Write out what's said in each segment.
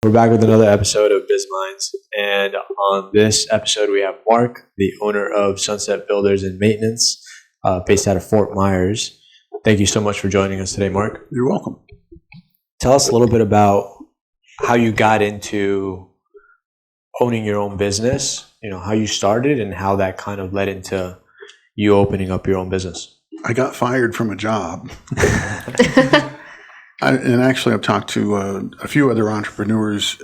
We're back with another episode of Biz Mindz, and on this episode we have Marc, the owner of Sunset Builders and Maintenance, based out of Fort Myers. Thank you so much for joining us today, Marc. You're welcome. Tell us a little bit about how you got into owning your own business, how you started and how that kind of led into you opening up your own business. I got fired from a job. And actually, I've talked to a few other entrepreneurs,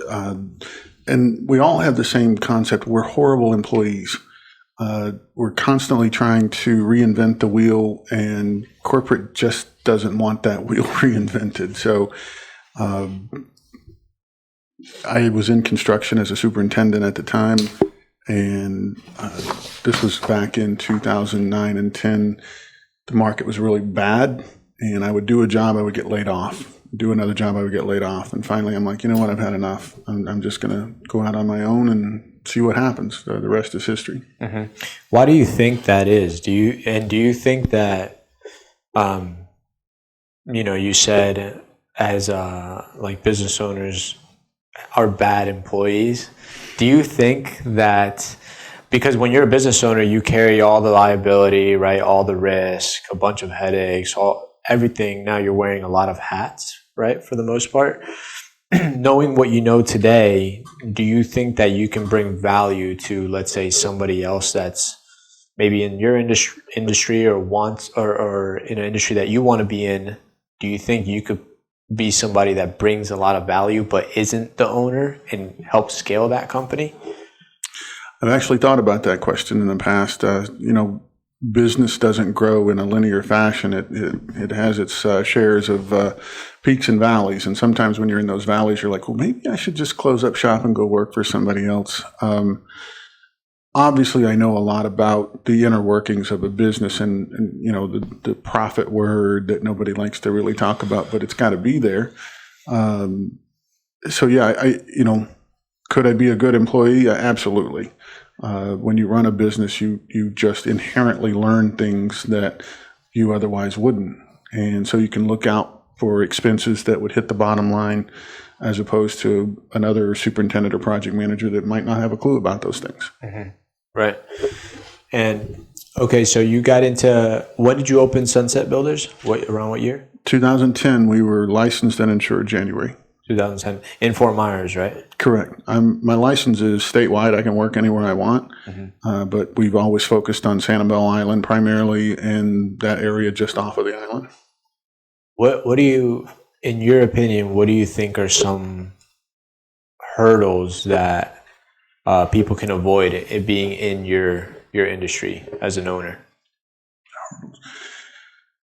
and we all have the same concept. We're horrible employees. We're constantly trying to reinvent the wheel, and corporate just doesn't want that wheel reinvented. So I was in construction as a superintendent at the time, and this was back in 2009 and 10. The market was really bad. And I would do a job, I would get laid off. Do another job, I would get laid off. And finally, I'm like, you know what? I've had enough. I'm just going to go out on my own and see what happens. The rest is history. Mm-hmm. Why do you think that is? Do you think that, you said as like business owners are bad employees? Do you think that? Because when you're a business owner, you carry all the liability, right? All the risk, a bunch of headaches, everything. Now you're wearing a lot of hats, right? For the most part. Knowing what you know today, do you think that you can bring value to, let's say, somebody else that's maybe in your industry or wants or in an industry that you want to be in? Do you think you could be somebody that brings a lot of value but isn't the owner and help scale that company? I've actually thought about that question in the past. Business doesn't grow in a linear fashion. It has its shares of peaks and valleys. And sometimes when you're in those valleys, you're like, well, maybe I should just close up shop and go work for somebody else. Obviously, I know a lot about the inner workings of a business and the profit word that nobody likes to really talk about, but it's got to be there. Could I be a good employee? Absolutely. When you run a business, you just inherently learn things that you otherwise wouldn't. And so you can look out for expenses that would hit the bottom line as opposed to another superintendent or project manager that might not have a clue about those things. Mm-hmm. Right. And okay, so you got into, when did you open Sunset Builders? Around what year? 2010, we were licensed and insured January. 2010 in Fort Myers, right? Correct. My license is statewide. I can work anywhere I want, but we've always focused on Sanibel Island primarily, and that area just off of the island. What do you, in your opinion, what do you think are some hurdles that people can avoid it being in your industry as an owner?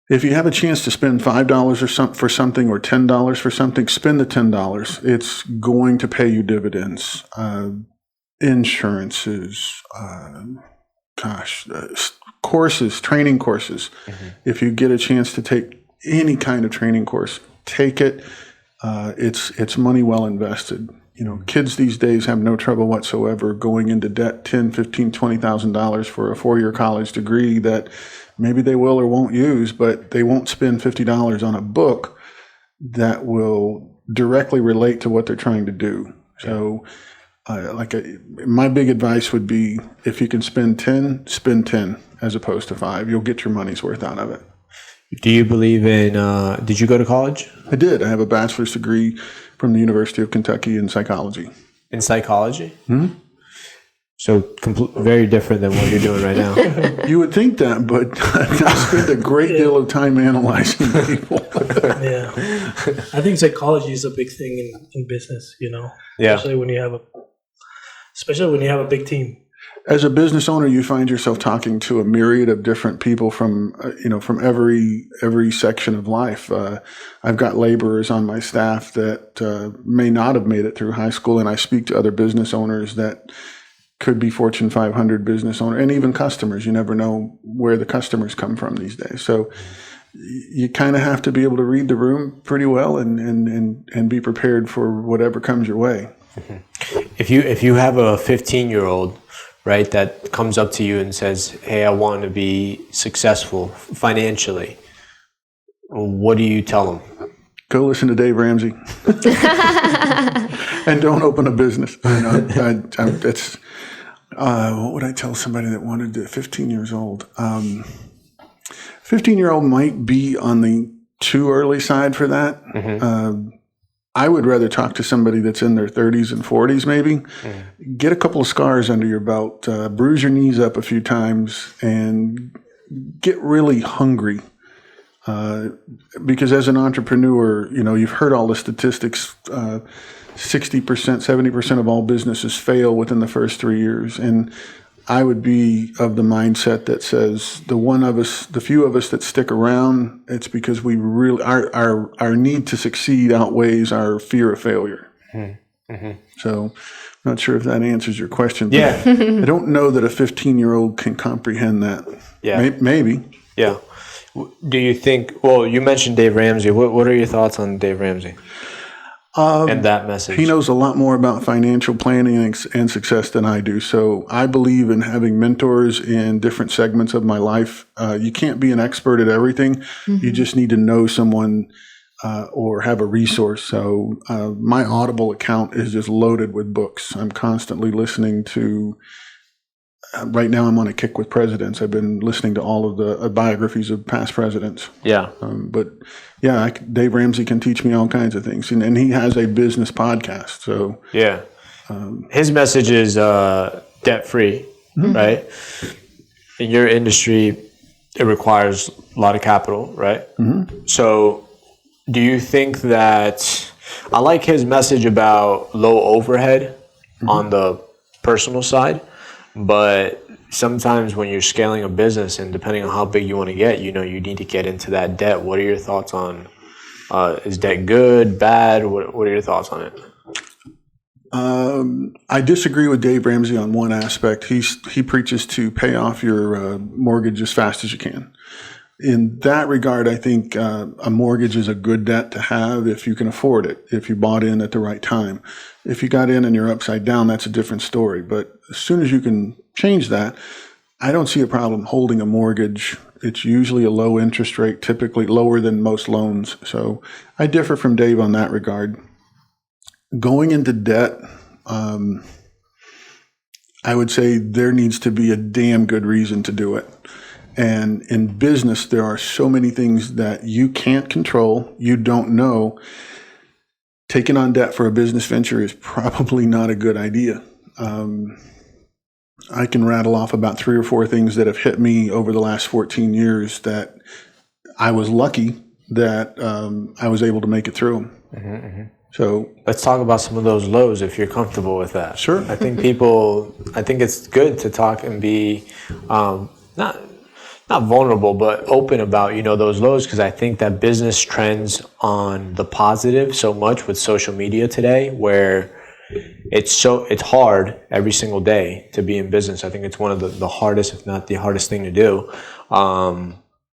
If you have a chance to spend $5 for something or $10 for something, spend the $10. It's going to pay you dividends. Insurances, courses, training courses. Mm-hmm. If you get a chance to take any kind of training course, take it. It's money well invested. Kids these days have no trouble whatsoever going into debt, $10,000, $15,000, $20,000 for a 4-year college degree that maybe they will or won't use, but they won't spend $50 on a book that will directly relate to what they're trying to do. So my big advice would be, if you can spend 10, spend 10 as opposed to 5. You'll get your money's worth out of it. Do you believe in, did you go to college? I did. I have a bachelor's degree from the University of Kentucky in psychology. In psychology? Mm-hmm. So very different than what you're doing right now. You would think that, but I spend a great deal of time analyzing people. Yeah. I think psychology is a big thing in business, Yeah. Especially when you have a big team. As a business owner, you find yourself talking to a myriad of different people from every section of life. I've got laborers on my staff that may not have made it through high school, and I speak to other business owners that could be Fortune 500 business owner, and even customers. You never know where the customers come from these days. So you kind of have to be able to read the room pretty well and be prepared for whatever comes your way. If you have a 15-year-old, right, that comes up to you and says, hey, I want to be successful financially, what do you tell them? Go listen to Dave Ramsey. And don't open a business. It's what would I tell somebody that wanted to, 15 years old? 15-year-old might be on the too early side for that. I would rather talk to somebody that's in their 30s and 40s maybe. Get a couple of scars under your belt, bruise your knees up a few times, and get really hungry. Because as an entrepreneur, you've heard all the statistics, 60%, 70% of all businesses fail within the first 3 years. And I would be of the mindset that says the few of us that stick around, it's because we really, our need to succeed outweighs our fear of failure. So I'm not sure if that answers your question. But Yeah. I don't know that a 15-year-old can comprehend that. Yeah. Maybe. Yeah. Do you think, well, you mentioned Dave Ramsey. What are your thoughts on Dave Ramsey and that message? He knows a lot more about financial planning and success than I do. So I believe in having mentors in different segments of my life. You can't be an expert at everything. You just need to know someone or have a resource. So my Audible account is just loaded with books. I'm constantly listening to. Right now, I'm on a kick with presidents. I've been listening to all of the biographies of past presidents. Yeah. But yeah, Dave Ramsey can teach me all kinds of things. And he has a business podcast. So yeah. His message is debt-free, right? In your industry, it requires a lot of capital, right? So do you think that, I like his message about low overhead on the personal side. But sometimes when you're scaling a business and depending on how big you want to get, you need to get into that debt. What are your thoughts on, is debt good, bad? What are your thoughts on it? I disagree with Dave Ramsey on one aspect. He preaches to pay off your mortgage as fast as you can. In that regard, I think a mortgage is a good debt to have if you can afford it, if you bought in at the right time. If you got in and you're upside down, that's a different story. But as soon as you can change that, I don't see a problem holding a mortgage. It's usually a low interest rate, typically lower than most loans. So I differ from Dave on that regard. Going into debt, I would say there needs to be a damn good reason to do it. And in business, there are so many things that you can't control, you don't know. Taking on debt for a business venture is probably not a good idea. I can rattle off about 3 or 4 things that have hit me over the last 14 years that I was lucky that I was able to make it through. So let's talk about some of those lows if you're comfortable with that. Sure. I think it's good to talk and be not vulnerable, but open about, those lows, because I think that business trends on the positive so much with social media today, where it's hard every single day to be in business. I think it's one of the hardest, if not the hardest thing to do.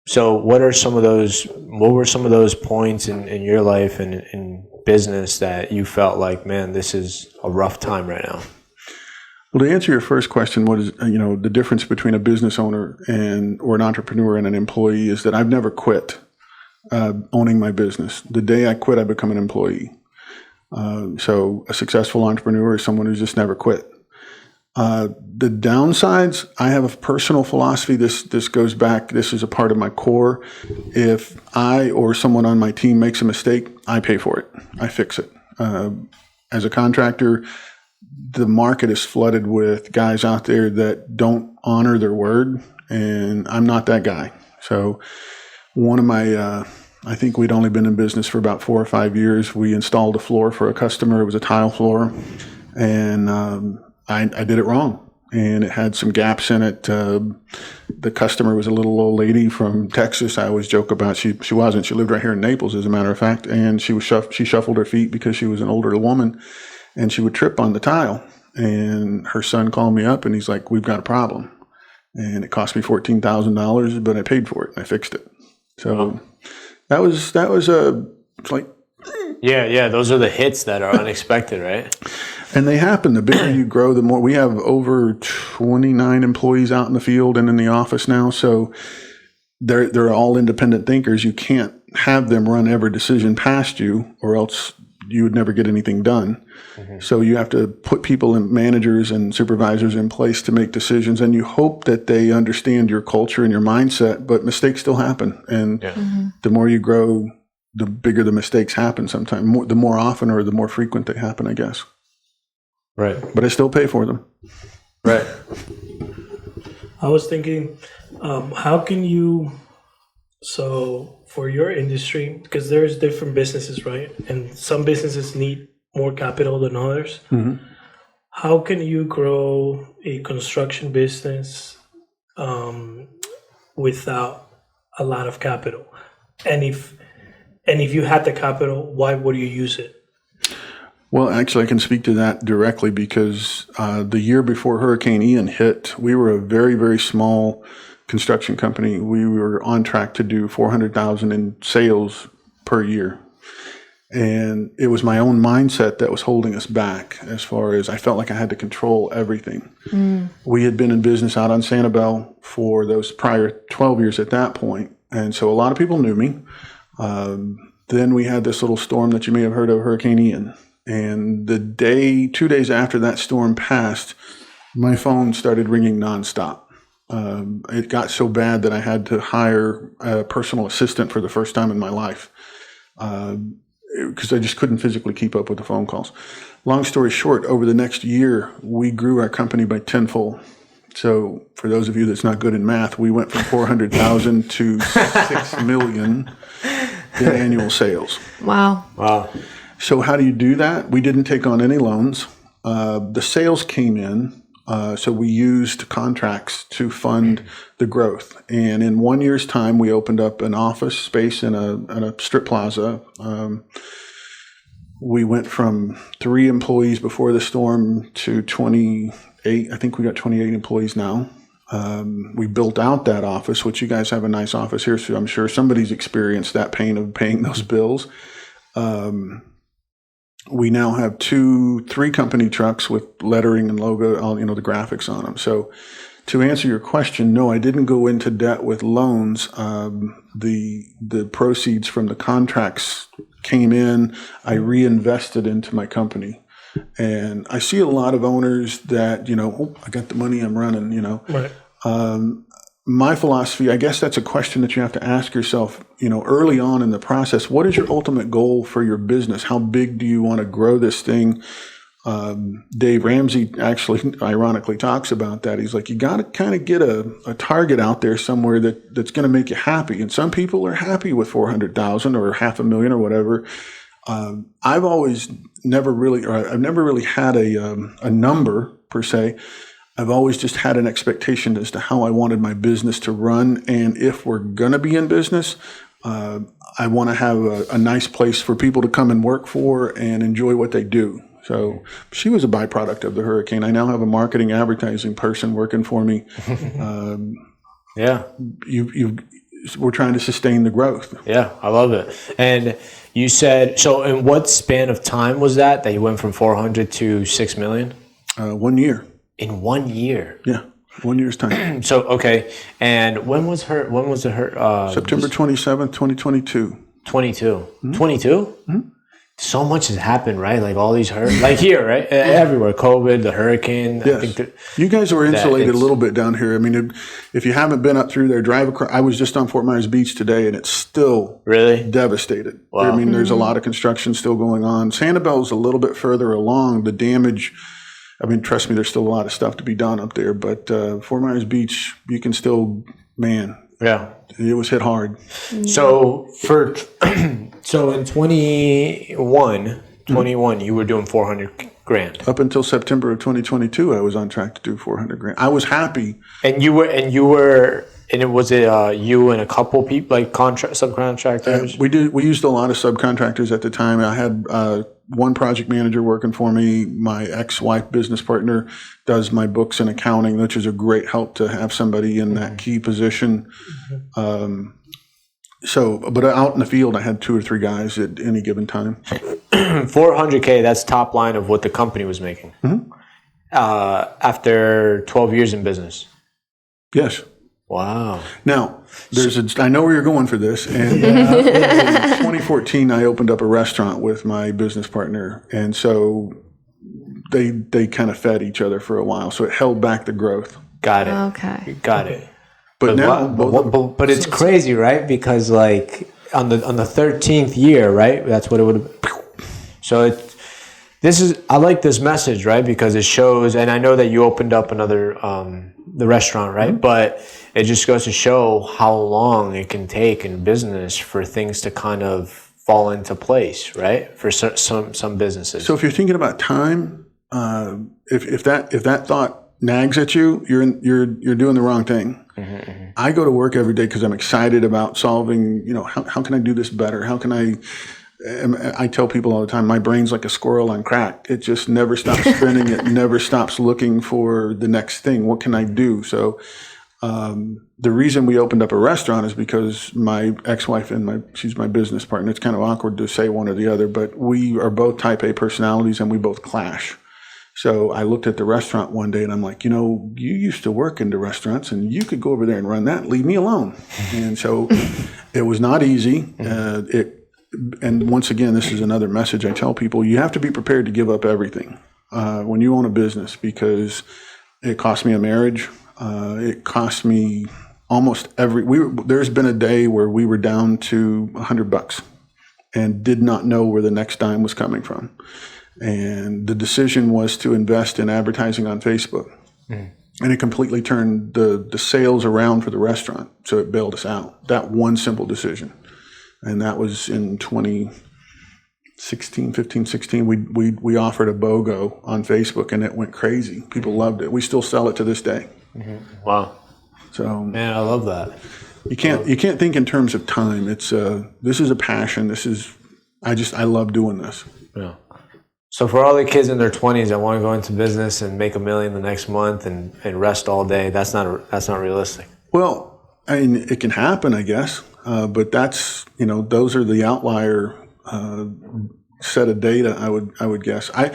So what were some of those points in your life and in business that you felt like, man, this is a rough time right now? Well, to answer your first question, what is the difference between a business owner or an entrepreneur and an employee is that I've never quit owning my business. The day I quit, I become an employee. So a successful entrepreneur is someone who's just never quit. The downsides, I have a personal philosophy. This goes back. This is a part of my core. If I or someone on my team makes a mistake, I pay for it. I fix it. As a contractor, the market is flooded with guys out there that don't honor their word, and I'm not that guy. So one of my, I think we'd only been in business for about 4 or 5 years. We installed a floor for a customer. It was a tile floor, and I did it wrong, and it had some gaps in it. The customer was a little old lady from Texas. I always joke about she wasn't. She lived right here in Naples, as a matter of fact, and she shuffled her feet because she was an older woman. And she would trip on the tile, and her son called me up, and he's like, "We've got a problem," and it cost me $14,000, but I paid for it and I fixed it. So that was it's like, yeah. Those are the hits that are unexpected, right? And they happen. The bigger you grow, the more. We have over 29 employees out in the field and in the office now, so they're all independent thinkers. You can't have them run every decision past you, or else you would never get anything done. So you have to put people and managers and supervisors in place to make decisions, and you hope that they understand your culture and your mindset, but mistakes still happen. And the more you grow, the bigger the mistakes happen sometimes, the more often or the more frequent they happen, I guess. Right. But I still pay for them. Right. I was thinking, how can you, so for your industry, because there's different businesses, right? And some businesses need more capital than others. How can you grow a construction business without a lot of capital? And if you had the capital, why would you use it? Well, actually, I can speak to that directly because the year before Hurricane Ian hit, we were a very, very small construction company. We were on track to do $400,000 in sales per year. And it was my own mindset that was holding us back as far as I felt like I had to control everything. We had been in business out on Sanibel for those prior 12 years at that point. And so a lot of people knew me. Then we had this little storm that you may have heard of, Hurricane Ian. And 2 days after that storm passed, my phone started ringing nonstop. It got so bad that I had to hire a personal assistant for the first time in my life. Because I just couldn't physically keep up with the phone calls. Long story short, over the next year, we grew our company by tenfold. So for those of you that's not good in math, we went from 400,000 to 6 million in annual sales. Wow. So how do you do that? We didn't take on any loans. The sales came in. So we used contracts to fund the growth. And in 1 year's time, we opened up an office space in a strip plaza. We went from 3 employees before the storm to 28. I think we got 28 employees now. We built out that office, which you guys have a nice office here. So I'm sure somebody's experienced that pain of paying those bills. We now have 3 company trucks with lettering and logo, the graphics on them. So to answer your question, no, I didn't go into debt with loans. The proceeds from the contracts came in. I reinvested into my company. And I see a lot of owners that, I got the money, I'm running, Right. My philosophy, I guess that's a question that you have to ask yourself, early on in the process. What is your ultimate goal for your business? How big do you want to grow this thing? Dave Ramsey actually ironically talks about that. He's like, you got to kind of get a target out there somewhere that's going to make you happy. And some people are happy with 400,000 or $500,000 or whatever. I've never really had a number per se. I've always just had an expectation as to how I wanted my business to run. And if we're going to be in business, I want to have a nice place for people to come and work for and enjoy what they do. So she was a byproduct of the hurricane. I now have a marketing advertising person working for me. We're trying to sustain the growth. Yeah, I love it. And you said, so in what span of time was that you went from 400 to 6 million? 1 year. In 1 year? Yeah, 1 year's time. So, okay. And when was the September 27th, 2022. 22. Mm-hmm. 22? Mm-hmm. So much has happened, right? Like all these like here, right? Everywhere. COVID, the hurricane. Yes. I think you guys were insulated a little bit down here. I mean, if you haven't been up through there, drive across. I was just on Fort Myers Beach today, and it's still really devastated. Wow. I mean, there's a lot of construction still going on. Sanibel's a little bit further along. The damage, I mean, trust me, there's still a lot of stuff to be done up there. But Fort Myers Beach, you can still, yeah, it was hit hard. So so in 21, you were doing 400 grand. Up until September of 2022, I was on track to do 400 grand. I was happy. And you were, and it was you and a couple people, like subcontractors? We used a lot of subcontractors at the time. I had one project manager working for me. My ex-wife business partner does my books and accounting, which is a great help to have somebody in that key position. But out in the field, I had 2 or 3 guys at any given time. $400K, that's top line of what the company was making. Mm-hmm. After 12 years in business. Yes. Wow. Now, I know where you're going for this. And in 2014, I opened up a restaurant with my business partner. And so they kind of fed each other for a while. So it held back the growth. Got it. Okay. Got it. But now, but it's crazy, right? Because like on the 13th year, right? That's what it would have. So I like this message, right? Because it shows, and I know that you opened up another the restaurant, right? Mm-hmm. But it just goes to show how long it can take in business for things to kind of fall into place, right? For some businesses. So if you're thinking about time, if that thought nags at you, you're doing the wrong thing. Mm-hmm. I go to work every day because I'm excited about solving. How can I do this better? How can I tell people all the time, my brain's like a squirrel on crack. It just never stops spinning. It never stops looking for the next thing. What can I do? So the reason we opened up a restaurant is because my ex-wife she's my business partner. It's kind of awkward to say one or the other, but we are both type A personalities and we both clash. So I looked at the restaurant one day and I'm like, you used to work in the restaurants and you could go over there and run that. Leave me alone. And so it was not easy. And once again, this is another message I tell people. You have to be prepared to give up everything when you own a business, because it cost me a marriage. It cost me almost there's been a day where we were down to $100 and did not know where the next dime was coming from. And the decision was to invest in advertising on Facebook. Mm. And it completely turned the sales around for the restaurant. So it bailed us out. That one simple decision. And that was in 15, 16. We offered a BOGO on Facebook and it went crazy. People loved it. We still sell it to this day. Mm-hmm. Wow. So man, I love that. You can't think in terms of time. It's this is a passion. I love doing this. Yeah. So for all the kids in their 20s that want to go into business and make $1 million the next month and rest all day, that's not realistic. Well, I mean, it can happen, I guess, but that's those are the outlier set of data. I would guess. I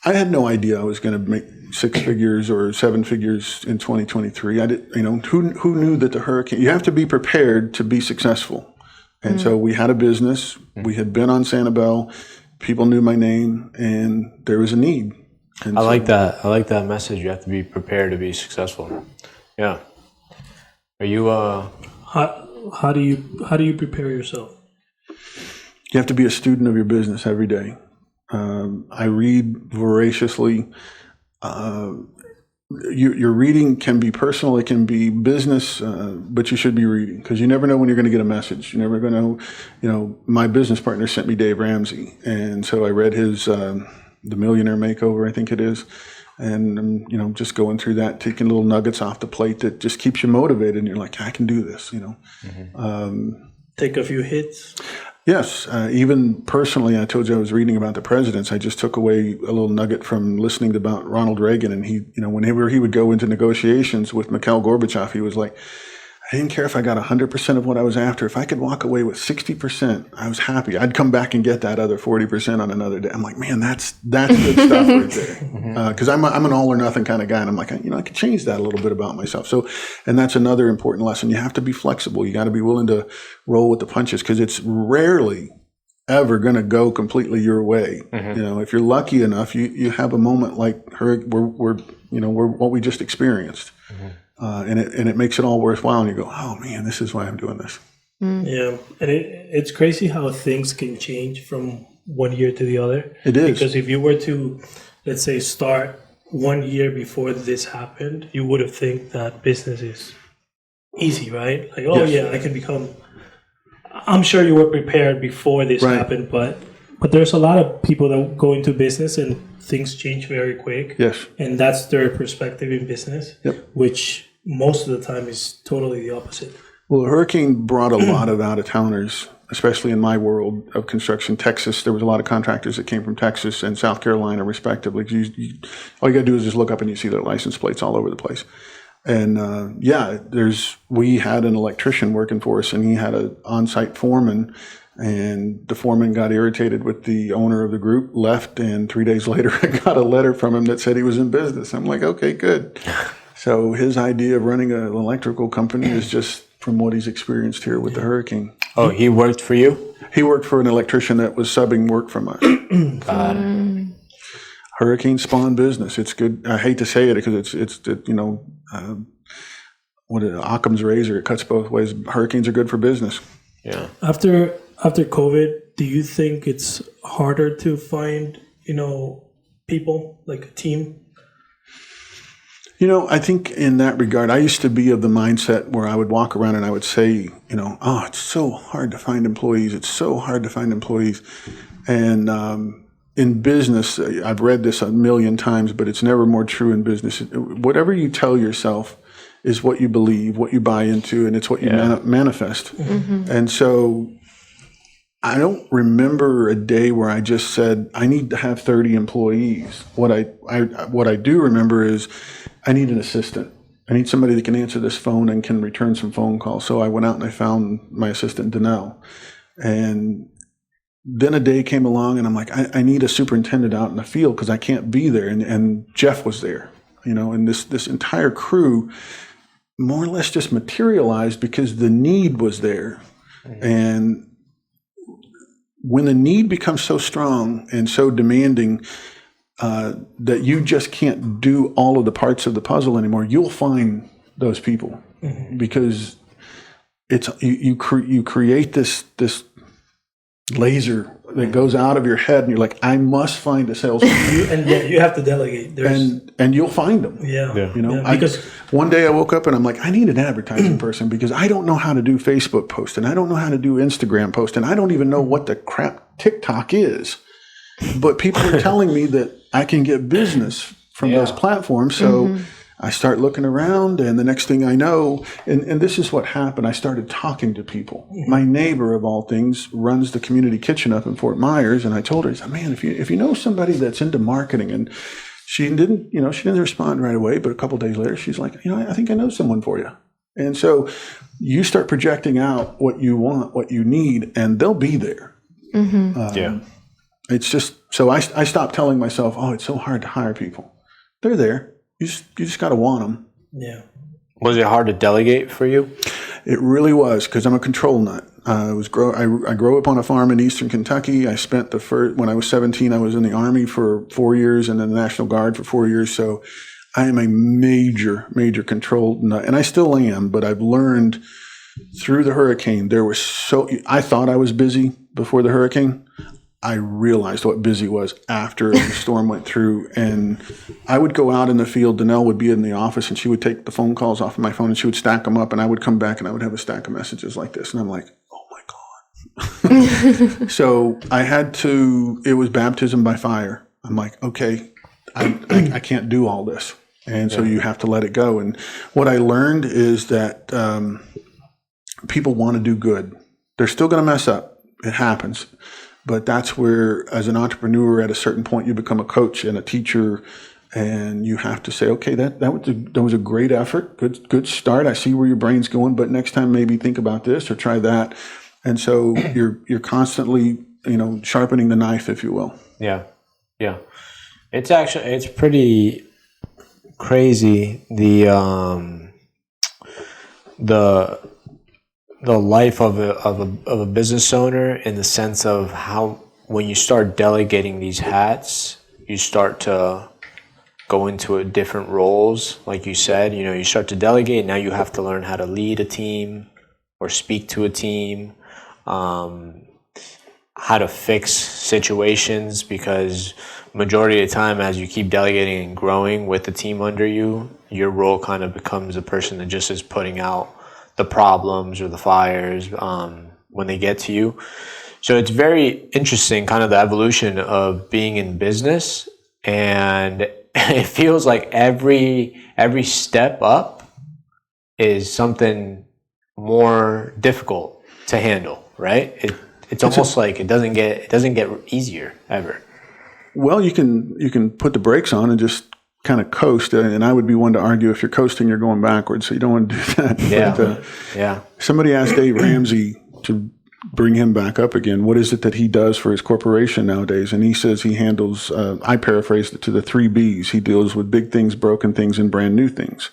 had no idea I was going to make 6 figures or 7 figures in 2023. I did. Who knew that the hurricane? You have to be prepared to be successful, and so we had a business. We had been on Sanibel. People knew my name, and there was a need. And I like that. I like that message. You have to be prepared to be successful. Yeah. Are you? How do you prepare yourself? You have to be a student of your business every day. I read voraciously. Your reading can be personal, it can be business, but you should be reading because you never know when you're going to get a message. You never going to know. My business partner sent me Dave Ramsey, and so I read his The Millionaire Makeover, I think it is, and just going through that, taking little nuggets off the plate that just keeps you motivated, and you're like, I can do this. Mm-hmm. Take a few hits. Yes. Even personally, I told you I was reading about the presidents. I just took away a little nugget from listening about Ronald Reagan. And he, whenever he would go into negotiations with Mikhail Gorbachev, he was like, I didn't care if I got 100% of what I was after. If I could walk away with 60%, I was happy. I'd come back and get that other 40% on another day. I'm like, man, that's good stuff right there. Because I'm an all or nothing kind of guy. And I'm like, I could change that a little bit about myself. So, and that's another important lesson. You have to be flexible. You got to be willing to roll with the punches because it's rarely ever going to go completely your way. Mm-hmm. If you're lucky enough, you have a moment like we're what we just experienced. Mm-hmm. And it makes it all worthwhile, and you go, oh man, this is why I'm doing this. Yeah, and it's crazy how things can change from one year to the other. It is. Because if you were to, let's say, start 1 year before this happened, you would have think that business is easy, right? Like, oh yes. Yeah, I can become. I'm sure you were prepared before this happened, but there's a lot of people that go into business and things change very quick. Yes. And that's their perspective in business, which most of the time is totally the opposite. Well, the hurricane brought a lot of out-of-towners, especially in my world of construction. Texas, there was a lot of contractors that came from Texas and South Carolina, respectively. All you got to do is just look up and you see their license plates all over the place. And we had an electrician working for us, and he had an on-site foreman. And the foreman got irritated with the owner of the group, left, and 3 days later I got a letter from him that said he was in business. I'm like, okay, good. So his idea of running an electrical company is just from what he's experienced here with the hurricane. Oh, he worked for you? He worked for an electrician that was subbing work from us. Got it. Hurricane spawn business. It's good. I hate to say it because it's Occam's razor. It cuts both ways. Hurricanes are good for business. Yeah. After COVID, do you think it's harder to find, people, like a team? I think in that regard, I used to be of the mindset where I would walk around and I would say, oh, it's so hard to find employees. It's so hard to find employees. And in business, I've read this a million times, but it's never more true in business. Whatever you tell yourself is what you believe, what you buy into, and it's what you manifest. Mm-hmm. And so I don't remember a day where I just said, I need to have 30 employees. What I do remember is I need an assistant. I need somebody that can answer this phone and can return some phone calls. So I went out and I found my assistant, Danelle. And then a day came along and I'm like, I need a superintendent out in the field because I can't be there. And Jeff was there, and this entire crew more or less just materialized because the need was there. Mm-hmm. And when the need becomes so strong and so demanding that you just can't do all of the parts of the puzzle anymore, you'll find those people. Mm-hmm. Because it's you create this laser that goes out of your head, and you're like, I must find a salesperson. You have to delegate. And you'll find them. Yeah. Because one day I woke up and I'm like, I need an advertising person because I don't know how to do Facebook post, and I don't know how to do Instagram post, and I don't even know what the crap TikTok is. But people are telling me that I can get business from those platforms. So I start looking around, and the next thing I know, and this is what happened, I started talking to people. My neighbor, of all things, runs the community kitchen up in Fort Myers, and I told her, I said, man, if you know somebody that's into marketing, and she didn't respond right away, but a couple of days later, she's like, I think I know someone for you. And so you start projecting out what you want, what you need, and they'll be there. Mm-hmm. It's just, so I stopped telling myself, oh, it's so hard to hire people. They're there. You just got to want them. Yeah. Was it hard to delegate for you? It really was, because I'm a control nut. I grew up on a farm in eastern Kentucky. I spent when I was 17, I was in the Army for 4 years and in the National Guard for 4 years. So I am a major, major control nut, and I still am. But I've learned through the hurricane, I thought I was busy before the hurricane. I realized what busy was after the storm went through, and I would go out in the field. Danelle would be in the office, and she would take the phone calls off of my phone, and she would stack them up, and I would come back, and I would have a stack of messages like this, and I'm like, oh my God. So it was baptism by fire. I'm like, okay, I can't do all this. And so you have to let it go. And what I learned is that people want to do good. They're still going to mess up. It happens. But that's where, as an entrepreneur, at a certain point, you become a coach and a teacher, and you have to say, okay, that was a great effort, good start. I see where your brain's going, but next time maybe think about this or try that. And so you're constantly, sharpening the knife, if you will. Yeah. It's pretty crazy the life of a business owner, in the sense of how when you start delegating these hats, you start to go into different roles. Like you said, you start to delegate. Now you have to learn how to lead a team or speak to a team, how to fix situations, because majority of the time, as you keep delegating and growing with the team under you, your role kind of becomes a person that just is putting out the problems or the fires when they get to you. So it's very interesting, kind of the evolution of being in business, and it feels like every step up is something more difficult to handle, right? It's almost like it doesn't get easier ever. Well, you can put the brakes on and just kind of coast, and I would be one to argue if you're coasting, you're going backwards, so you don't want to do that. Yeah. Somebody asked Dave Ramsey to bring him back up again. What is it that he does for his corporation nowadays? And he says he handles, I paraphrased it to the 3 Bs. He deals with big things, broken things, and brand new things.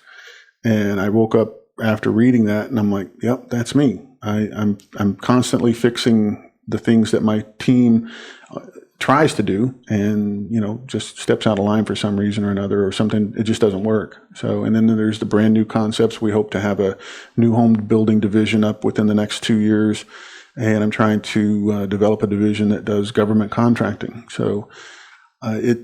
And I woke up after reading that, and I'm like, yep, that's me. I'm constantly fixing the things that my team tries to do, and just steps out of line for some reason or another, or something. It just doesn't work. So, and then there's the brand new concepts. We hope to have a new home building division up within the next 2 years, and I'm trying to develop a division that does government contracting. So, it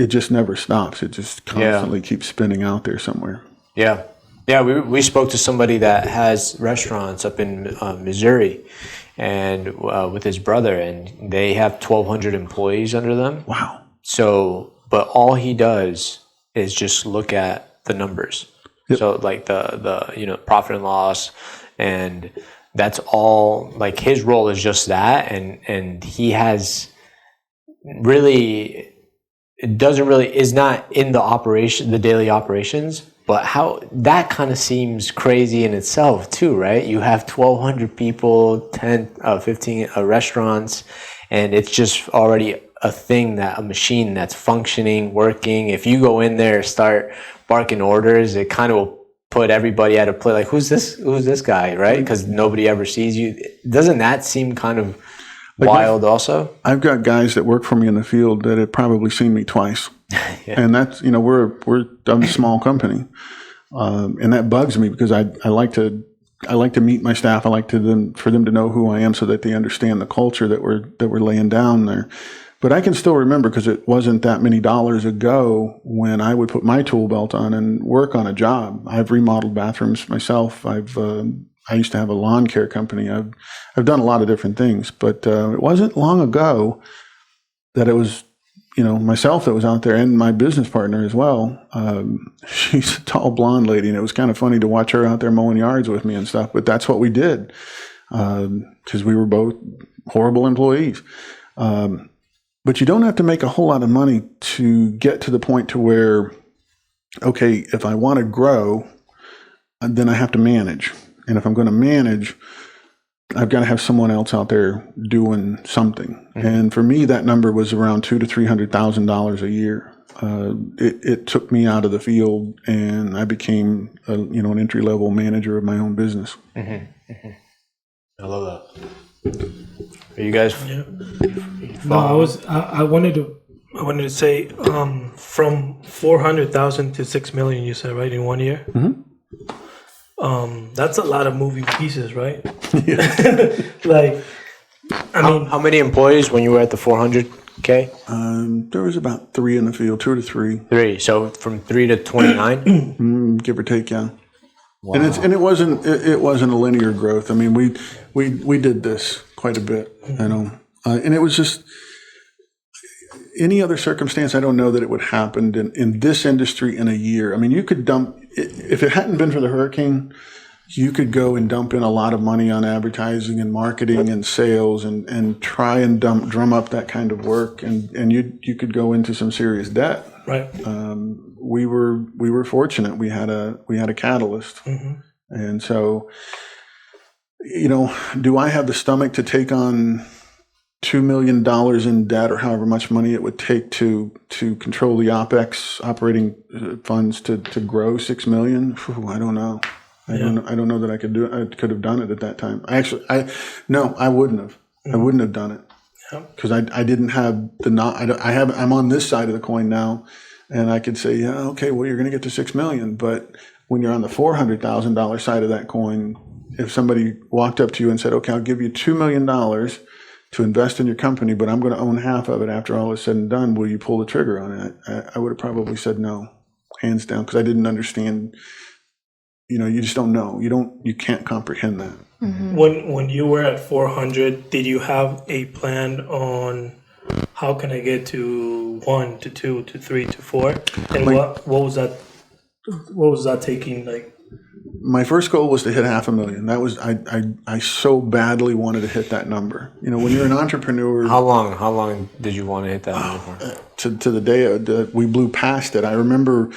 just never stops. It just constantly keeps spinning out there somewhere. Yeah. Yeah, we spoke to somebody that has restaurants up in Missouri, and with his brother, and they have 1,200 employees under them. Wow. So, but all he does is just look at the numbers. Yep. So like the profit and loss, and that's all. Like his role is just that, and he has really, is not in the daily operations. But how that kind of seems crazy in itself too, right? You have 1,200 people, 15 restaurants, and it's just already a machine that's functioning, working. If you go in there, start barking orders, it kind of will put everybody at a play. Like, who's this guy, right? Because nobody ever sees you. Doesn't that seem kind of wild also? I've got guys that work for me in the field that have probably seen me twice. Yeah. And that's, we're a small company. And that bugs me because I like to meet my staff. I like for them to know who I am so that they understand the culture that we're laying down there. But I can still remember, because it wasn't that many dollars ago, when I would put my tool belt on and work on a job. I've remodeled bathrooms myself. I used to have a lawn care company. I've done a lot of different things, but it wasn't long ago that it was myself that was out there, and my business partner as well. She's a tall blonde lady, and it was kind of funny to watch her out there mowing yards with me and stuff. But that's what we did, because we were both horrible employees. But you don't have to make a whole lot of money to get to the point to where, okay, if I want to grow, then I have to manage. And if I'm going to manage, I've got to have someone else out there doing something. Mm-hmm. And for me, that number was around $200,000 to $300,000 a year. It took me out of the field, and I became an entry level manager of my own business. Mm-hmm. Mm-hmm. I love that. Are you guys? Yeah. No, I wanted to say from 400,000 to 6 million. You said, right, in 1 year. Mm-hmm. That's a lot of moving pieces, right? Yeah. Like, how many employees when you were at the 400K? There was about 3 in the field, 2 to 3. 3. So from 3 to 29, give or take, yeah. Wow. And it wasn't a linear growth. I mean, we did this quite a bit, and it was just any other circumstance. I don't know that it would happen in this industry in a year. I mean, you could dump, if it hadn't been for the hurricane, you could go and dump in a lot of money on advertising and marketing and sales and try and drum up that kind of work, and you could go into some serious debt. Right. We were fortunate. We had a catalyst, mm-hmm. And so, do I have the stomach to take on $2 million in debt, or however much money it would take to control the OpEx operating funds to grow $6 million? I don't know. I don't know that I could do it. I could have done it at that time. I wouldn't have. Mm-hmm. I wouldn't have done it because I didn't have I'm on this side of the coin now, and I could say, yeah, okay, well, you're going to get to $6 million, but when you're on the $400,000 side of that coin, if somebody walked up to you and said, okay, I'll give you $2 million to invest in your company, but I'm going to own half of it after all is said and done, will you pull the trigger on it? I would have probably said no, hands down, because I didn't understand. You just don't know. You can't comprehend that. Mm-hmm. When you were at 400, did you have a plan on how can I get to 1 to 2 to 3 to 4? And what was that? What was that taking? Like, my first goal was to hit $500,000. That was I so badly wanted to hit that number. When you're an entrepreneur. How long did you want to hit that number for? To the day we blew past it. I remember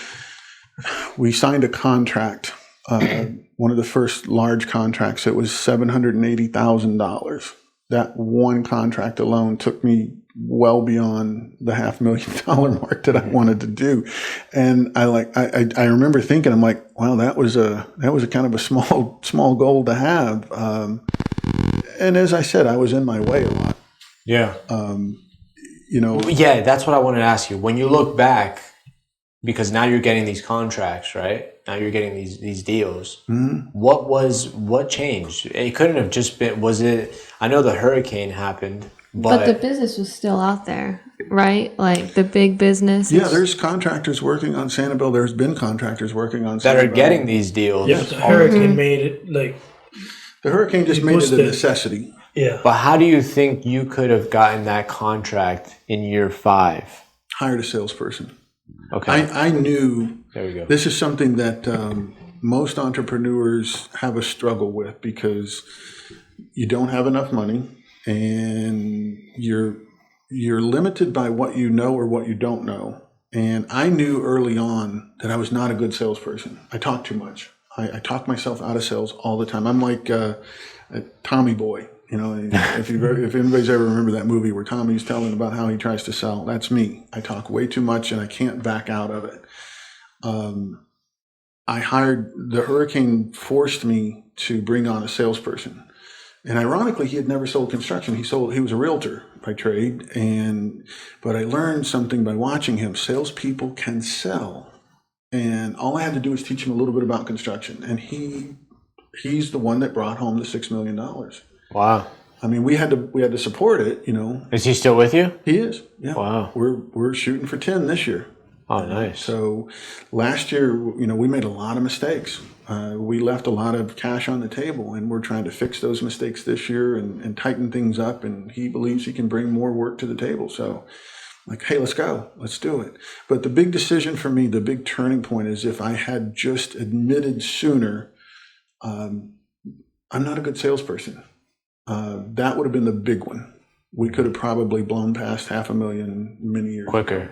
we signed a contract. One of the first large contracts. It was $780,000. That one contract alone took me well beyond the $500,000 mark that I wanted to do. And I remember thinking, I'm like, wow, that was a kind of a small goal to have. And as I said, I was in my way a lot. Yeah. Yeah, that's what I wanted to ask you. When you look back, because now you're getting these contracts, right? Now you're getting these deals. Mm-hmm. What changed? It couldn't have just been, I know the hurricane happened, but the business was still out there, right? Like the big business. Yeah, there's contractors working on Sanibel. There's been contractors working on Sanibel. That are getting these deals. Yeah, the hurricane made it like... The hurricane just made it a necessity. Yeah. But how do you think you could have gotten that contract in year 5? Hired a salesperson. Okay. I knew there we go. This is something that most entrepreneurs have a struggle with because you don't have enough money and you're limited by what you know or what you don't know. And I knew early on that I was not a good salesperson. I talk too much. I talk myself out of sales all the time. I'm like a Tommy boy. If anybody's ever remember that movie where Tommy's telling about how he tries to sell, that's me. I talk way too much and I can't back out of it. The hurricane forced me to bring on a salesperson. And ironically, he had never sold construction. He was a realtor by trade. But I learned something by watching him. Salespeople can sell. And all I had to do was teach him a little bit about construction. And he's the one that brought home the $6 million. Wow. I mean, we had to support it, Is he still with you? He is. Yeah. Wow. We're shooting for 10 this year. Oh, nice. So last year, we made a lot of mistakes. We left a lot of cash on the table, and we're trying to fix those mistakes this year and tighten things up. And he believes he can bring more work to the table. So, hey, let's go. Let's do it. But the big decision for me, the big turning point is if I had just admitted sooner, I'm not a good salesperson. That would have been the big one. We could have probably blown past $500,000 many years quicker.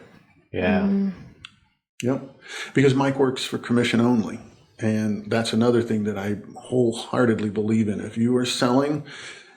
Yeah. Mm-hmm. Yep. Because Mike works for commission only. And that's another thing that I wholeheartedly believe in. If you are selling,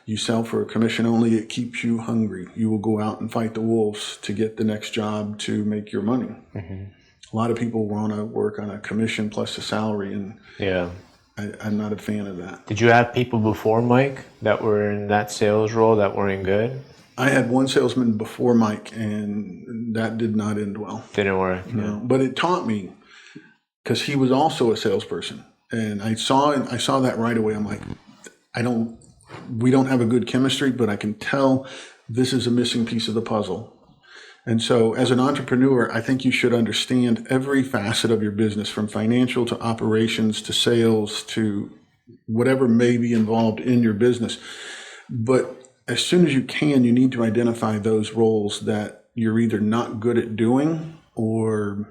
you sell for a commission only, it keeps you hungry. You will go out and fight the wolves to get the next job to make your money. Mm-hmm. A lot of people want to work on a commission plus a salary, and yeah. I'm not a fan of that. Did you have people before Mike that were in that sales role that weren't good? I had one salesman before Mike, and that did not end well. Didn't work. No, but it taught me because he was also a salesperson, and I saw that right away. I'm like, we don't have a good chemistry, but I can tell this is a missing piece of the puzzle. And so as an entrepreneur, I think you should understand every facet of your business, from financial to operations to sales to whatever may be involved in your business. But as soon as you can, you need to identify those roles that you're either not good at doing or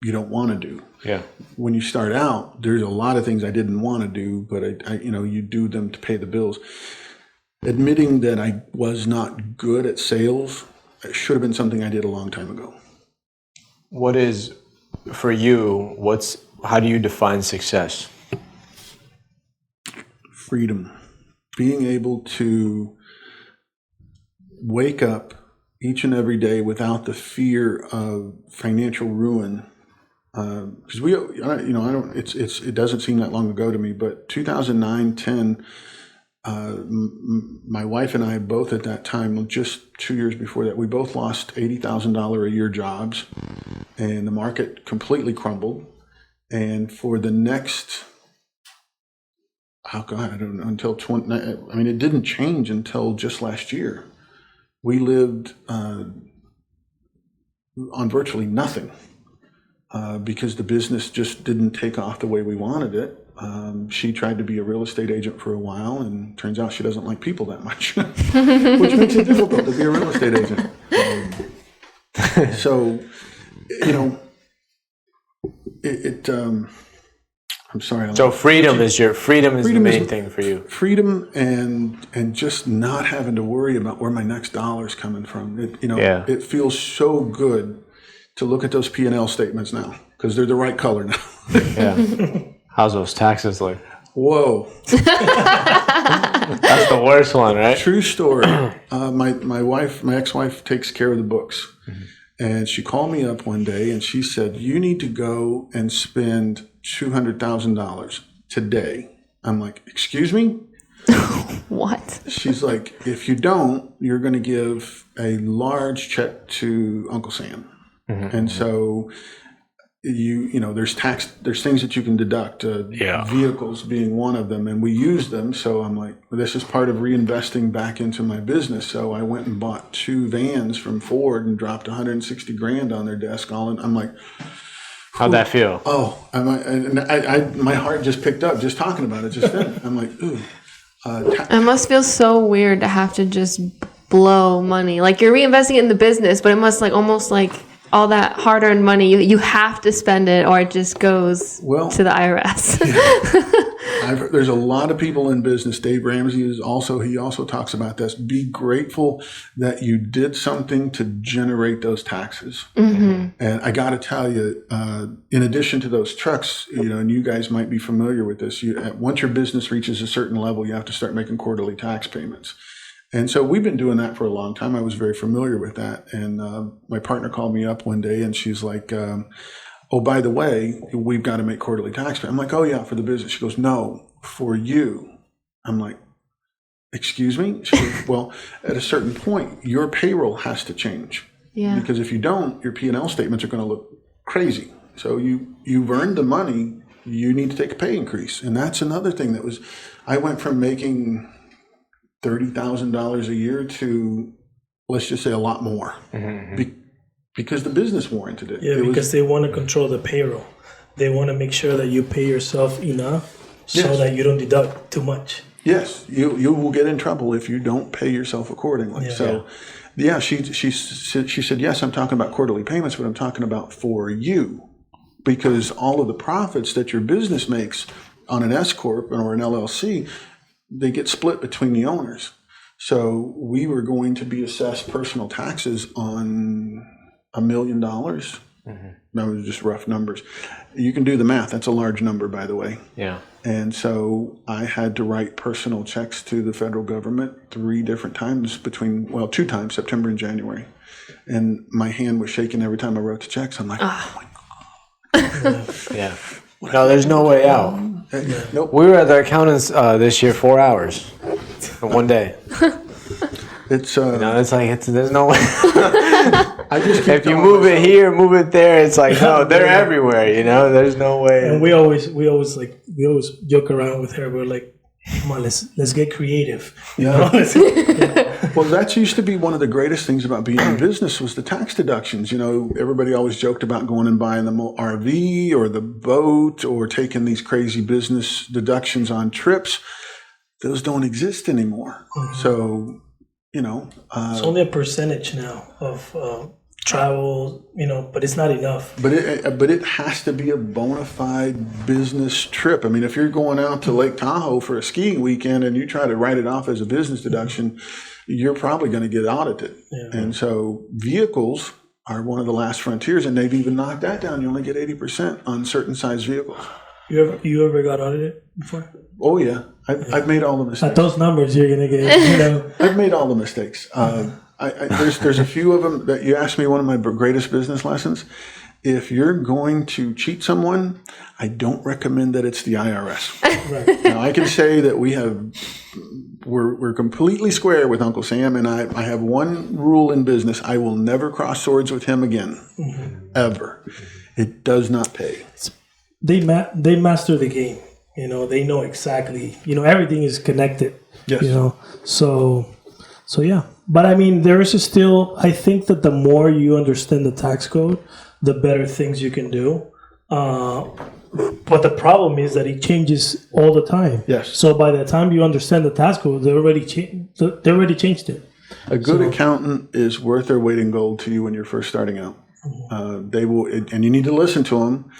you don't want to do. Yeah. When you start out, there's a lot of things I didn't want to do, but you do them to pay the bills. Admitting that I was not good at sales, it should have been something I did a long time ago. What is, for you, how do you define success? Freedom. Being able to wake up each and every day without the fear of financial ruin. Because it doesn't seem that long ago to me, but 2009, 10, my wife and I both at that time, just 2 years before that, we both lost $80,000 a year jobs, and the market completely crumbled. And for the next, I don't know, until it didn't change until just last year. We lived on virtually nothing because the business just didn't take off the way we wanted it. She tried to be a real estate agent for a while, and turns out she doesn't like people that much, which makes it difficult to be a real estate agent. I'm sorry. So freedom is the main thing for you. Freedom and just not having to worry about where my next dollar's coming from. It feels so good to look at those P&L statements now because they're the right color now. Yeah. How's those taxes look? Whoa. That's the worst one, right? True story. My ex-wife takes care of the books. And she called me up one day and she said, you need to go and spend $200,000 today. I'm like, excuse me? What? She's like, if you don't, you're going to give a large check to Uncle Sam. And so there's things that you can deduct, vehicles being one of them, and we use them. So I'm like, this is part of reinvesting back into my business. So I went and bought 2 vans from Ford and dropped $160,000 on their desk. I'm like, how'd that feel? Oh, my heart just picked up just talking about it just then. I'm like, ooh. It must feel so weird to have to just blow money. Like you're reinvesting it in the business, but it must almost like all that hard-earned money, you have to spend it or it just goes to the IRS. There's a lot of people in business. Dave Ramsey he also talks about this. Be grateful that you did something to generate those taxes. And I got to tell you, in addition to those trucks, and you guys might be familiar with this, once your business reaches a certain level, you have to start making quarterly tax payments. And so we've been doing that for a long time. I was very familiar with that. And my partner called me up one day and she's like, oh, by the way, we've got to make quarterly tax payments. I'm like, oh, yeah, for the business. She goes, no, for you. I'm like, excuse me? She goes, well, at a certain point, your payroll has to change. Yeah. Because if you don't, your P&L statements are going to look crazy. So you've earned the money. You need to take a pay increase. And that's another thing I went from making $30,000 a year to, let's just say, a lot more, because the business warranted it. Yeah, because they want to control the payroll. They want to make sure that you pay yourself enough so that you don't deduct too much. Yes, you will get in trouble if you don't pay yourself accordingly. She said, yes, I'm talking about quarterly payments, but I'm talking about for you, because all of the profits that your business makes on an S corp or an LLC, they get split between the owners. So we were going to be assessed personal taxes on $1 million. That was just rough numbers. You can do the math. That's a large number, by the way. Yeah. And so I had to write personal checks to the federal government 3 different times 2 times, September and January. And my hand was shaking every time I wrote the checks. I'm like, oh my God. Yeah. No, there's no way out. Nope. We were at the accountants this year 4 hours for one day. It's there's no way. If you move it here, move it there, it's like no, they're everywhere. There's no way. And we always joke around with her. We're like, come on, let's get creative. Yeah. Well, that used to be one of the greatest things about being in business was the tax deductions. Everybody always joked about going and buying the RV or the boat or taking these crazy business deductions on trips. Those don't exist anymore. So, it's only a percentage now of travel, but it's not enough. But it has to be a bona fide business trip. I mean, if you're going out to Lake Tahoe for a skiing weekend and you try to write it off as a business deduction, you're probably going to get audited. Yeah. And so vehicles are one of the last frontiers, and they've even knocked that down. You only get 80% on certain size vehicles. You ever got audited before? Oh yeah, I've made all the mistakes. At those numbers, you're gonna get. I've made all the mistakes. There's a few of them that you asked me. One of my greatest business lessons: if you're going to cheat someone, I don't recommend that it's the IRS. Right. Now I can say that we're completely square with Uncle Sam, and I have one rule in business: I will never cross swords with him again, ever. It does not pay. They master the game. They know exactly. Everything is connected. Yes. So yeah. But I mean, there is still. I think that the more you understand the tax code, the better things you can do. But the problem is that it changes all the time. Yes. So by the time you understand the tax code, they already changed it. A good accountant is worth their weight in gold to you when you're first starting out. They will, and you need to listen to them.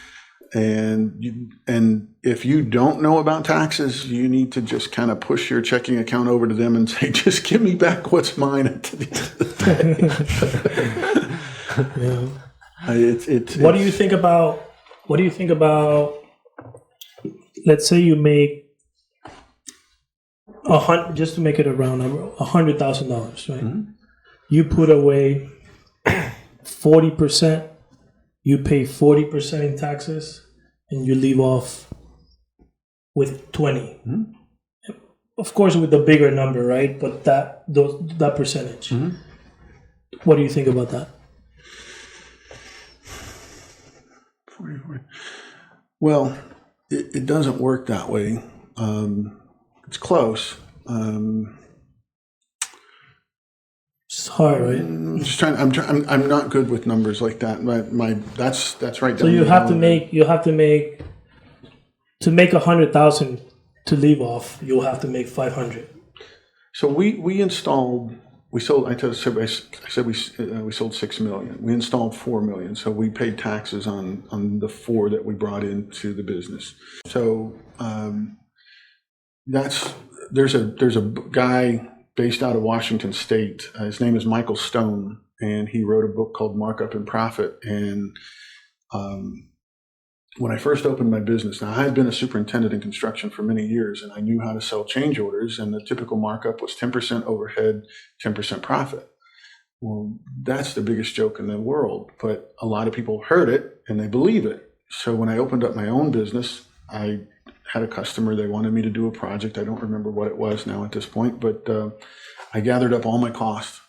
And if you don't know about taxes, you need to just kind of push your checking account over to them and say, just give me back what's mine at the end of the day. What do you think about, let's say you make just to make it a round number, $100,000, right? You put away 40%, you pay 40% in taxes, and you leave off with 20. Of course, with the bigger number, right? But that percentage. What do you think about that? 40. Well, it doesn't work that way. It's close. It's hard, right? I'm just trying. I'm not good with numbers like that. That's right. So you have to make to make 100,000 to leave off. You'll have to make 500. So we sold. I said we sold 6 million. We installed 4 million. So we paid taxes on the 4 that we brought into the business. So there's a guy based out of Washington State. His name is Michael Stone, and he wrote a book called Markup and Profit. And when I first opened my business, now I had been a superintendent in construction for many years, and I knew how to sell change orders, and the typical markup was 10% overhead, 10% profit. Well, that's the biggest joke in the world, but a lot of people heard it and they believe it. So when I opened up my own business, I had a customer, they wanted me to do a project. I don't remember what it was now at this point, but I gathered up all my costs,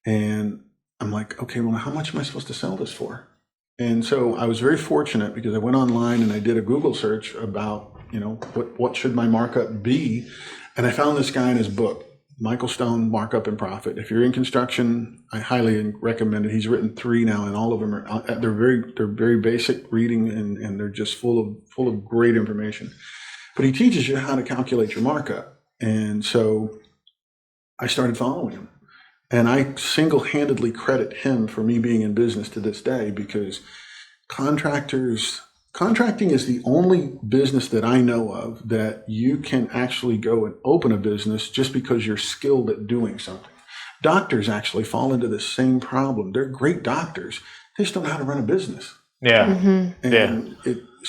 and I'm like, okay, well, how much am I supposed to sell this for? And so I was very fortunate because I went online and I did a Google search about, what should my markup be? And I found this guy in his book, Michael Stone, Markup and Profit. If you're in construction, I highly recommend it. He's written 3 now, and all of them they're very basic reading, and they're just full of great information. But he teaches you how to calculate your markup. And so I started following him. And I single-handedly credit him for me being in business to this day, because contracting is the only business that I know of that you can actually go and open a business just because you're skilled at doing something. Doctors actually fall into the same problem. They're great doctors. They just don't know how to run a business. Yeah. And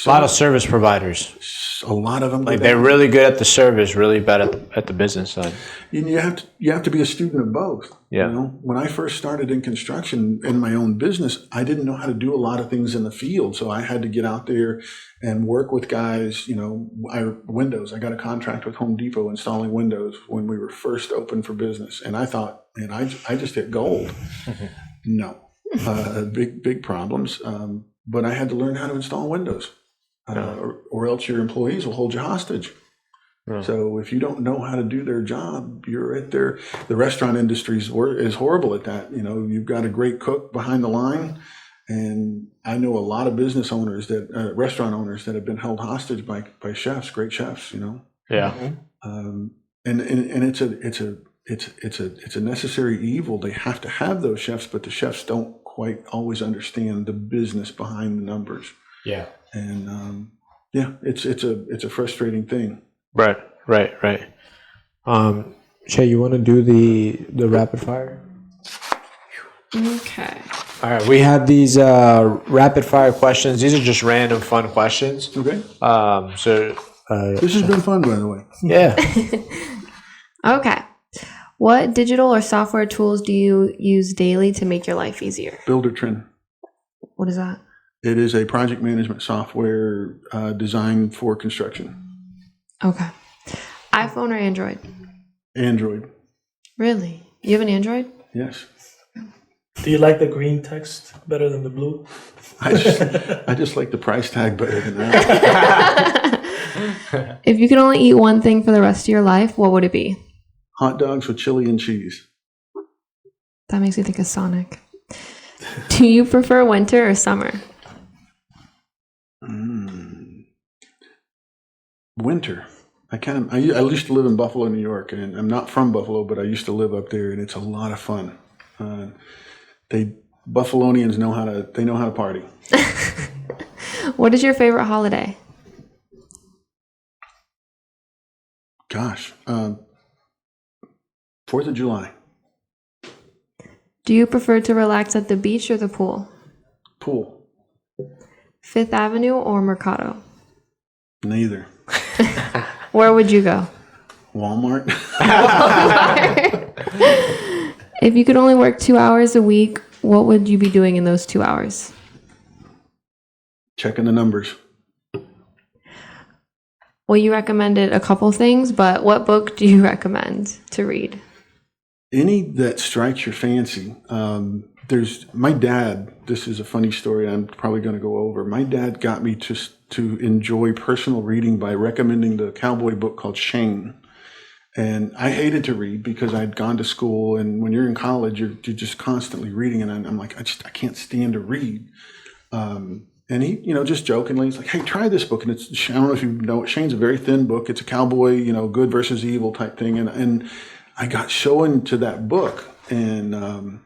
A lot of service providers. A lot of them. Like they're really good at the service, really bad at the business side. You have to be a student of both. Yeah. When I first started in construction in my own business, I didn't know how to do a lot of things in the field, so I had to get out there and work with guys. Windows. I got a contract with Home Depot installing windows when we were first open for business, and I thought, man, I just hit gold. No, big problems. But I had to learn how to install windows. Or else your employees will hold you hostage. So if you don't know how to do their job, you're at the restaurant industry is horrible at that. You've got a great cook behind the line, and I know a lot of business owners restaurant owners that have been held hostage by chefs, great chefs. Yeah. And it's a necessary evil. They have to have those chefs, but the chefs don't quite always understand the business behind the numbers. Yeah. And it's a frustrating thing. Right. Shay, you want to do the rapid fire? Okay. All right. We have these rapid fire questions. These are just random fun questions. Okay. This has been fun, by the way. Yeah. Okay. What digital or software tools do you use daily to make your life easier? Buildertrend. What is that? It is a project management software designed for construction. Okay. iPhone or Android? Android. Really? You have an Android? Yes. Do you like the green text better than the blue? I just like the price tag better than that. If you could only eat one thing for the rest of your life, what would it be? Hot dogs with chili and cheese. That makes me think of Sonic. Do you prefer winter or summer? Winter. I used to live in Buffalo, New York, and I'm not from Buffalo, but I used to live up there, and it's a lot of fun. Buffalonians know how to party. What is your favorite holiday? Gosh, 4th of July. Do you prefer to relax at the beach or the pool? Pool. Fifth Avenue or Mercado? Neither. Where would you go? Walmart. If you could only work 2 hours a week, what would you be doing in those 2 hours? Checking the numbers. Well, you recommended a couple things, but what book do you recommend to read? Any that strikes your fancy. There's my dad. This is a funny story I'm probably going to go over. My dad got me to enjoy personal reading by recommending the cowboy book called Shane. And I hated to read because I'd gone to school, and when you're in college, you're just constantly reading. And I'm like, I can't stand to read. And he, just jokingly, he's like, hey, try this book. And I don't know if you know it. Shane's a very thin book. It's a cowboy, good versus evil type thing. And I got so into that book. And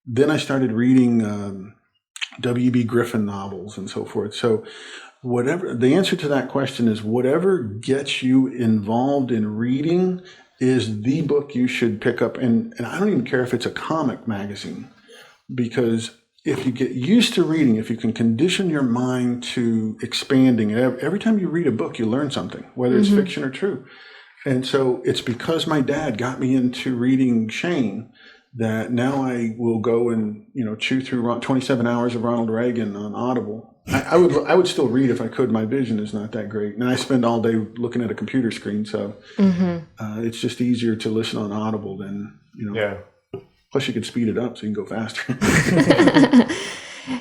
then I started reading W.B. Griffin novels and so forth. So the answer to that question is whatever gets you involved in reading is the book you should pick up. And I don't even care if it's a comic magazine, because if you get used to reading, if you can condition your mind to expanding, every time you read a book, you learn something, whether it's fiction or true. And so it's because my dad got me into reading Shane that now I will go and, chew through 27 hours of Ronald Reagan on Audible. I would still read if I could. My vision is not that great. And I spend all day looking at a computer screen. So it's just easier to listen on Audible than, Yeah. Plus, you could speed it up so you can go faster.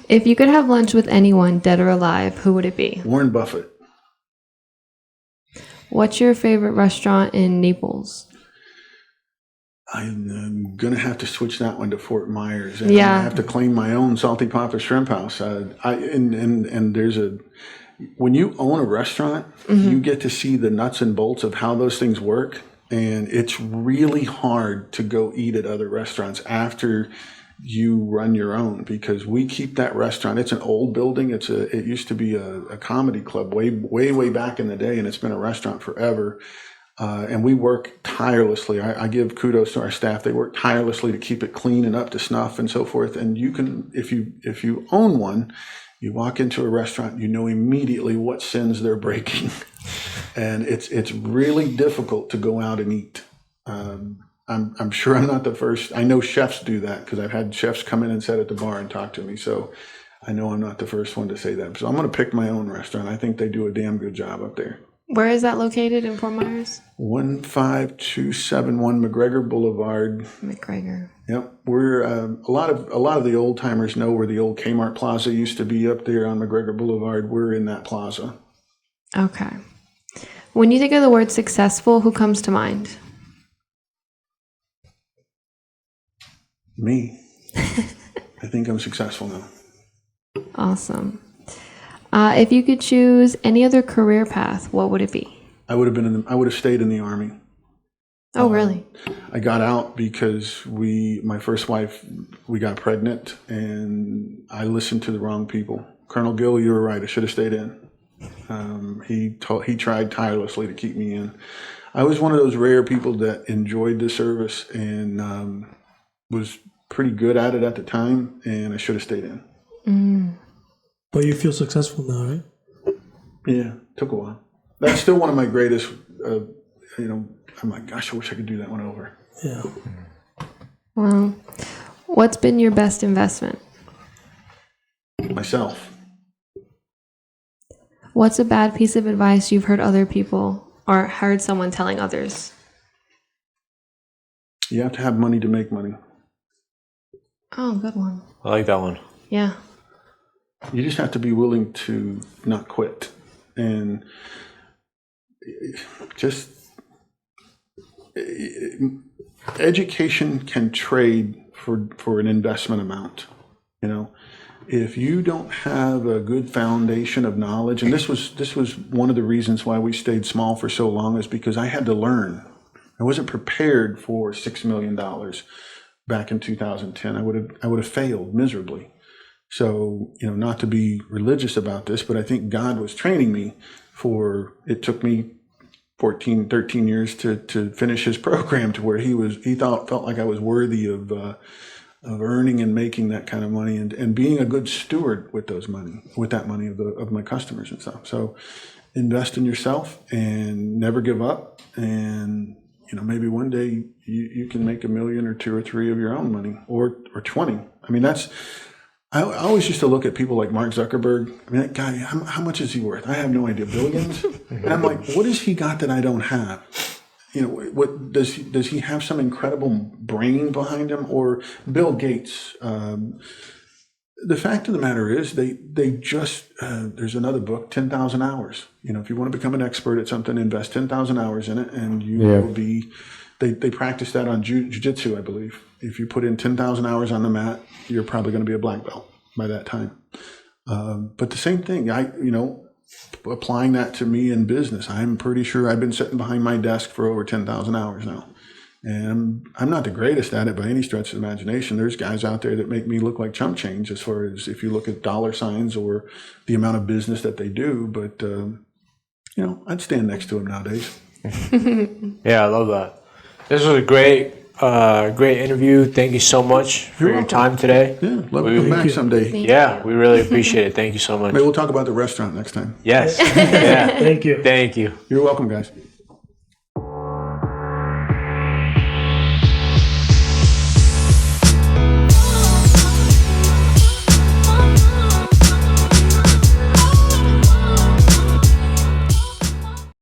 If you could have lunch with anyone, dead or alive, who would it be? Warren Buffett. What's your favorite restaurant in Naples? I'm going to have to switch that one to Fort Myers. And Yeah. I have to claim my own Salty Papa Shrimp House. And there's when you own a restaurant, you get to see the nuts and bolts of how those things work. And it's really hard to go eat at other restaurants after you run your own, because we keep that restaurant. It's an old building. It used to be a comedy club way back in the day, and it's been a restaurant forever. And we work tirelessly. I give kudos to our staff. They work tirelessly to keep it clean and up to snuff and so forth. And you can, if you own one, you walk into a restaurant, you know immediately what sins they're breaking. And it's really difficult to go out and eat. I'm sure I'm not the first. I know chefs do that because I've had chefs come in and sit at the bar and talk to me. So I know I'm not the first one to say that. So I'm going to pick my own restaurant. I think they do a damn good job up there. Where is that located in Fort Myers? 15271 McGregor Boulevard. McGregor. Yep, we're a lot of the old timers know where the old Kmart Plaza used to be up there on McGregor Boulevard. We're in that plaza. Okay. When you think of the word successful, who comes to mind? Me. I think I'm successful now. Awesome. If you could choose any other career path, what would it be? I would have stayed in the Army. Oh, really? I got out because my first wife, we got pregnant, and I listened to the wrong people. Colonel Gill, you were right. I should have stayed in. He tried tirelessly to keep me in. I was one of those rare people that enjoyed the service and was pretty good at it at the time, and I should have stayed in. But you feel successful now, right? Yeah, took a while. That's still one of my greatest, I'm like, gosh, I wish I could do that one over. Yeah. Well, what's been your best investment? Myself. What's a bad piece of advice you've heard other people or heard someone telling others? You have to have money to make money. Oh, good one. I like that one. Yeah. You just have to be willing to not quit. And just education can trade for an investment amount. If you don't have a good foundation of knowledge, and this was one of the reasons why we stayed small for so long, is because I had to learn. I wasn't prepared for $6 million back in 2010. I would have failed miserably. So, not to be religious about this, but I think God was training me it took me 13 years to finish his program to where he felt like I was worthy of earning and making that kind of money and being a good steward with that money of my customers and stuff. So invest in yourself and never give up. And, maybe one day you can make $1 million or 2 or 3 of your own money, or 20. I mean, I always used to look at people like Mark Zuckerberg. I mean, that guy, how much is he worth? I have no idea. Billions? And I'm like, what has he got that I don't have? What does he have some incredible brain behind him? Or Bill Gates? The fact of the matter is, they just there's another book, 10,000 hours. If you want to become an expert at something, invest 10,000 hours in it, and you will be. They practice that on jiu-jitsu, I believe. If you put in 10,000 hours on the mat, you're probably going to be a black belt by that time. But the same thing, applying that to me in business, I'm pretty sure I've been sitting behind my desk for over 10,000 hours now. And I'm not the greatest at it by any stretch of the imagination. There's guys out there that make me look like chump change as far as if you look at dollar signs or the amount of business that they do. But, I'd stand next to them nowadays. Yeah, I love that. This was a great interview. Thank you so much for your time today. Yeah, love to come back someday. Yeah, we really appreciate it. Thank you so much. Maybe we'll talk about the restaurant next time. Yes. Yeah. Thank you. Thank you. You're welcome, guys.